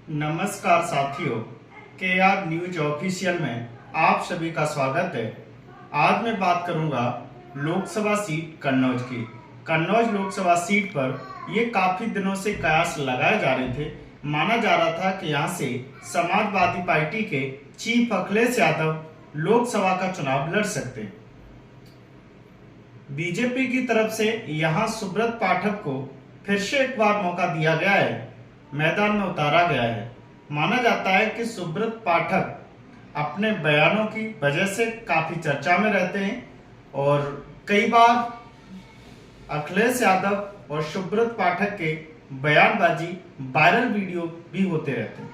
नमस्कार साथियों, के आर न्यूज ऑफिशियल में आप सभी का स्वागत है। आज मैं बात करूंगा लोकसभा सीट कन्नौज की। कन्नौज लोकसभा सीट पर ये काफी दिनों से कयास लगाए जा रहे थे। माना जा रहा था कि यहाँ से समाजवादी पार्टी के चीफ अखिलेश यादव लोकसभा का चुनाव लड़ सकते हैं। बीजेपी की तरफ से यहाँ सुब्रत पाठक को फिर से एक बार मौका दिया गया है, मैदान में उतारा गया है। माना जाता है कि सुब्रत पाठक अपने बयानों की वजह से काफी चर्चा में रहते हैं और कई बार अखिलेश यादव और सुब्रत पाठक के बयानबाजी वायरल वीडियो भी होते रहते हैं,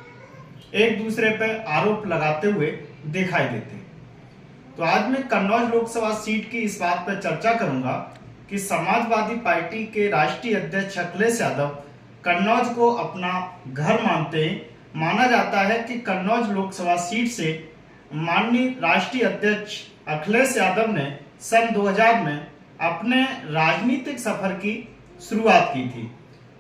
एक दूसरे पर आरोप लगाते हुए दिखाई देते हैं। तो आज मैं कन्नौज लोकसभा सीट की इस बात पर चर्चा करूंगा कि समाजवादी पार्टी के राष्ट्रीय अध्यक्ष अखिलेश यादव कन्नौज को अपना घर मानते हैं। माना जाता है कि कन्नौज लोकसभा सीट से माननीय राष्ट्रीय अध्यक्ष अखिलेश यादव ने सन 2000 में अपने राजनीतिक सफर की शुरुआत की थी।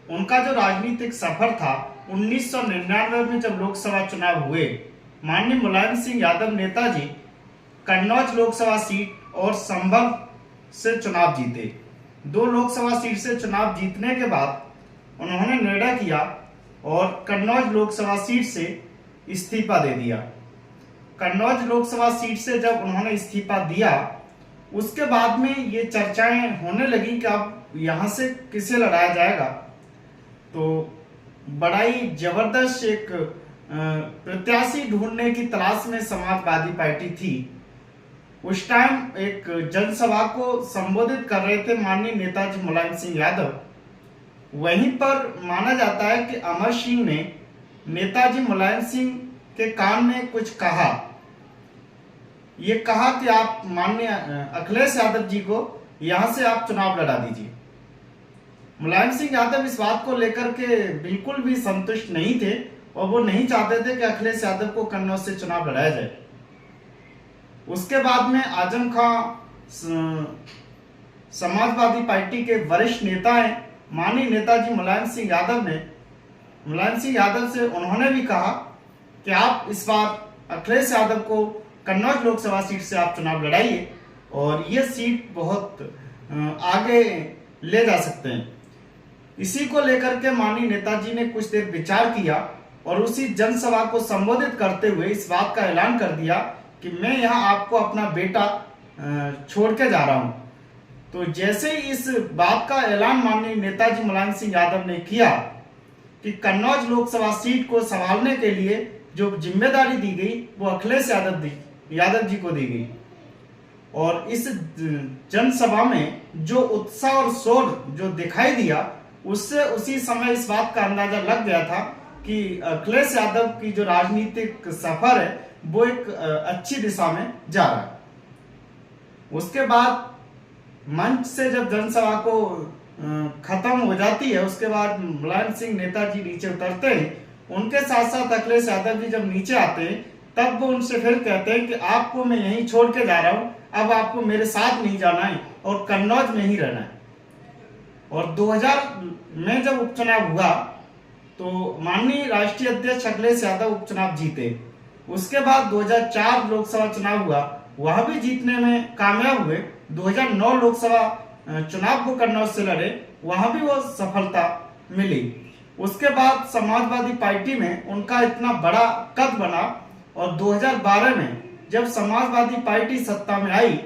उनका जो राजनीतिक सफर था 1999 में जब लोकसभा चुनाव हुए, माननीय मुलायम सिंह यादव नेताजी कन्नौज लोकसभा सीट और संभल से चुनाव जीते। 2 लोकसभा सीट से चुनाव जीतने के बाद उन्होंने निर्णय किया और कन्नौज लोकसभा सीट से इस्तीफा दे दिया। कन्नौज लोकसभा सीट से जब उन्होंने इस्तीफा दिया, उसके बाद में ये चर्चाएं होने लगी कि अब यहां से किसे लड़ाया जाएगा। तो बड़ा ही जबरदस्त एक प्रत्याशी ढूंढने की तलाश में समाजवादी पार्टी थी। उस टाइम एक जनसभा को संबोधित कर रहे थे माननीय नेताजी मुलायम सिंह यादव। वहीं पर माना जाता है कि अमर सिंह ने नेताजी मुलायम सिंह के कान में कुछ कहा। ये कहा कि आप माननीय अखिलेश यादव जी को यहां से आप चुनाव लड़ा दीजिए। मुलायम सिंह यादव इस बात को लेकर के बिल्कुल भी संतुष्ट नहीं थे और वो नहीं चाहते थे कि अखिलेश यादव को कन्नौज से चुनाव लड़ाया जाए। उसके बाद में आजम खां समाजवादी पार्टी के वरिष्ठ नेता हैं, माननीय नेताजी मुलायम सिंह यादव से उन्होंने भी कहा कि आप इस बार अखिलेश यादव को कन्नौज लोकसभा सीट से आप चुनाव लड़ाइए और ये सीट बहुत आगे ले जा सकते हैं। इसी को लेकर के माननीय नेताजी ने कुछ देर विचार किया और उसी जनसभा को संबोधित करते हुए इस बात का ऐलान कर दिया कि मैं यहाँ आपको अपना बेटा छोड़ के जा रहा हूं। तो जैसे ही इस बात का ऐलान माननीय नेताजी मुलायम सिंह यादव ने किया कि कन्नौज लोकसभा सीट को संभालने के लिए जो जिम्मेदारी दी गई वो अखिलेश यादव जी को दी गई। और इस जनसभा में जो उत्साह और शोर जो दिखाई दिया, उससे उसी समय इस बात का अंदाजा लग गया था कि अखिलेश यादव की जो राजनीतिक सफर है वो एक अच्छी दिशा में जा रहा है। उसके बाद मंच से जब जनसभा को खत्म हो जाती है, उसके बाद मुलायम सिंह नेताजी नीचे उतरते हैं। उनके साथ साथ अखिलेश यादव जी जब नीचे आते हैं तब वो उनसे फिर कहते हैं कि आपको मैं यहीं छोड़ के जा रहा हूं, अब आपको मेरे साथ नहीं जाना है और कन्नौज में ही रहना है। और 2000 में जब उपचुनाव हुआ तो माननीय राष्ट्रीय अध्यक्ष अखिलेश यादव उपचुनाव जीते। उसके बाद 2004 लोकसभा चुनाव हुआ, वह भी जीतने में कामयाब हुए। 2009 लोकसभा चुनाव को कन्नौज से लड़े, वहां भी वो सफलता मिली। उसके बाद समाजवादी पार्टी में उनका इतना बड़ा कद बना और 2012 में जब समाजवादी पार्टी सत्ता में आई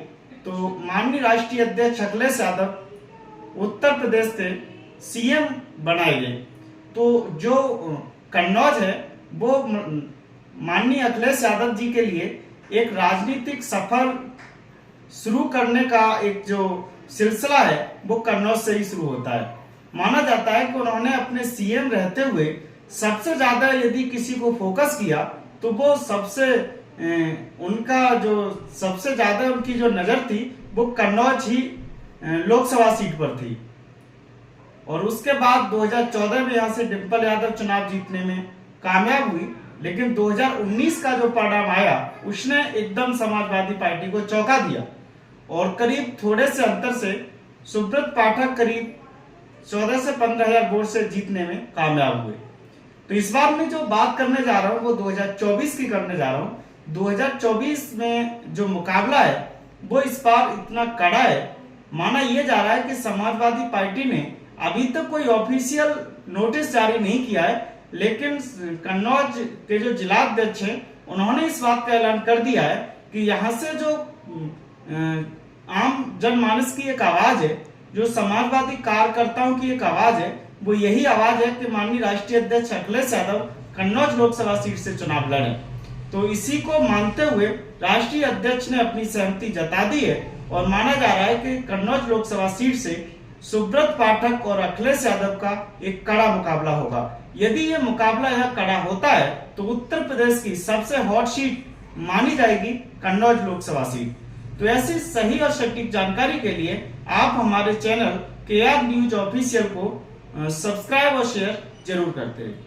तो माननीय राष्ट्रीय अध्यक्ष अखिलेश यादव उत्तर प्रदेश के सीएम बनाए गए। तो जो कन्नौज है वो माननीय अखिलेश यादव जी के लिए एक राजनीतिक सफर शुरू करने का एक जो सिलसिला है वो कन्नौज से ही शुरू होता है। माना जाता है कि उन्होंने अपने सीएम रहते हुए सबसे ज्यादा यदि किसी को फोकस किया तो वो सबसे ज्यादा उनकी जो नजर थी वो कन्नौज ही लोकसभा सीट पर थी। और उसके बाद 2014 में यहां से डिंपल यादव चुनाव जीतने में कामयाब हुई, लेकिन 2019 का जो परिणाम आया उसने एकदम समाजवादी पार्टी को चौंका दिया और करीब थोड़े से अंतर से सुब्रत पाठक करीब 14 से 15 हजार वोट से जीतने में कामयाब हुए। तो इस बार मैं जो बात करने जा रहा हूं वो 2024 की करने जा रहा हूं। 2024 में जो मुकाबला है वो इस बार इतना कड़ा है। माना यह जा रहा है कि समाजवादी पार्टी ने अभी तक कोई ऑफिशियल नोटिस जारी नहीं किया है, लेकिन कन्नौज के जो जिलाध्यक्ष हैं उन्होंने इस बात का ऐलान कर दिया है कि यहाँ से जो आम जनमानस की एक आवाज है, जो समाजवादी कार्यकर्ताओं की एक आवाज है, वो यही आवाज है कि माननीय राष्ट्रीय अध्यक्ष अखिलेश यादव कन्नौज लोकसभा सीट से चुनाव लड़े। तो इसी को मानते हुए राष्ट्रीय अध्यक्ष ने अपनी सहमति जता दी है और माना जा रहा है कि कन्नौज लोकसभा सीट से सुब्रत पाठक और अखिलेश यादव का एक कड़ा मुकाबला होगा। यदि ये मुकाबला यह कड़ा होता है तो उत्तर प्रदेश की सबसे हॉट सीट मानी जाएगी कन्नौज लोकसभा सीट। तो ऐसी सही और सटीक जानकारी के लिए आप हमारे चैनल KR न्यूज ऑफिशियल को सब्सक्राइब और शेयर जरूर करते रहिए।